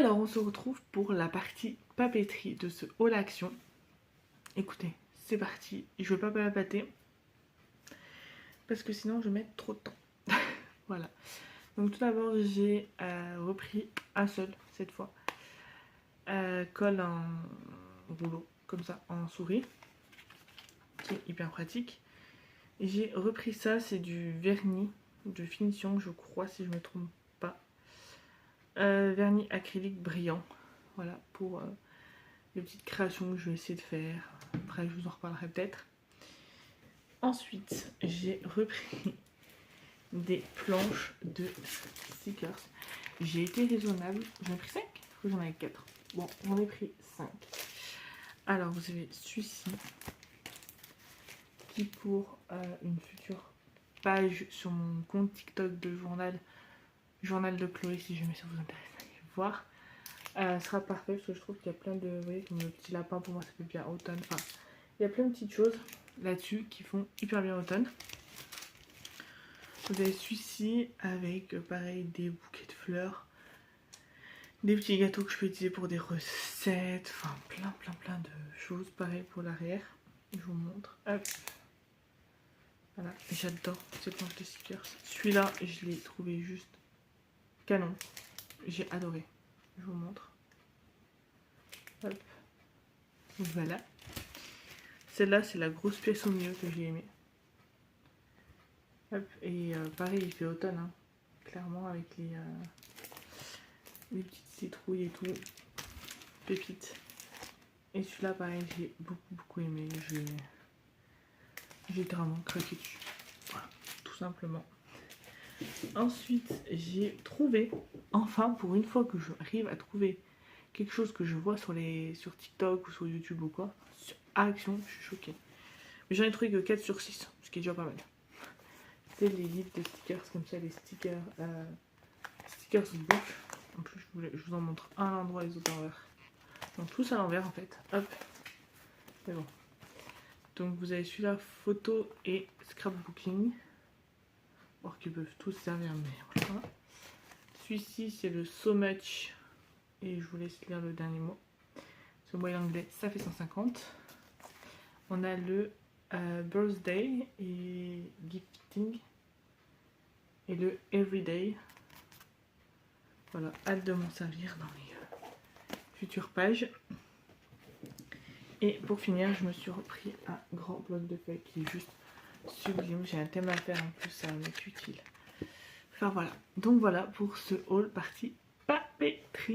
Alors on se retrouve pour la partie papeterie de ce haul action. Écoutez, c'est parti, je vais pas papeter parce que sinon je vais mettre trop de temps. Voilà. Donc tout d'abord j'ai repris un seul cette fois. Colle en rouleau comme ça en souris, qui est hyper pratique. J'ai repris ça, c'est du vernis de finition je crois si je me trompe pas. Vernis acrylique brillant. Voilà pour les petites créations que je vais essayer de faire. Après je vous en reparlerai peut-être. Ensuite j'ai repris des planches de stickers. J'ai été raisonnable. J'en ai pris 5 ou j'en avais 4. Bon, j'en ai pris 5. Alors vous avez celui-ci qui pour une future page sur mon compte TikTok de journal de Chloé, si jamais ça vous intéresse d'aller voir, sera parfait parce que je trouve qu'il y a plein de, vous voyez, comme le petit lapin, pour moi ça fait bien automne. Enfin, il y a plein de petites choses là-dessus qui font hyper bien automne. Vous avez celui-ci avec pareil des bouquets de fleurs, des petits gâteaux que je peux utiliser pour des recettes, enfin plein de choses. Pareil pour l'arrière, je vous montre. Hop. Voilà, j'adore cette planche de stickers. Celui-là, je l'ai trouvé juste canon. J'ai adoré. Je vous montre. Hop. Voilà. Celle-là, c'est la grosse pièce au milieu que j'ai aimée. Hop. Et pareil, il fait automne, hein. Clairement, avec les petites citrouilles et tout. Pépites. Et celui-là, pareil, j'ai beaucoup aimé. J'ai vraiment craqué dessus. Voilà, tout simplement. Ensuite, j'ai trouvé, enfin pour une fois que j'arrive à trouver quelque chose que je vois sur TikTok ou sur YouTube ou quoi, sur Action, je suis choquée. Mais j'en ai trouvé que 4 sur 6, ce qui est déjà pas mal. C'est les livres de stickers comme ça, les stickers book. En plus, je vous en montre un à l'endroit, les autres à l'envers. Donc tous à l'envers en fait. Hop, c'est bon. Donc vous avez celui-là, photo et scrapbooking. Or qu'ils peuvent tous servir, mais voilà. Celui-ci c'est le So Much. Et je vous laisse lire le dernier mot. Ce mot anglais, ça fait 150. On a le birthday et gifting. Et le everyday. Voilà, hâte de m'en servir dans les futures pages. Et pour finir, je me suis repris un grand bloc de feuilles qui est juste sublime. J'ai un thème à faire en plus, ça va m'être utile. Enfin voilà. Donc voilà pour ce haul partie papeterie.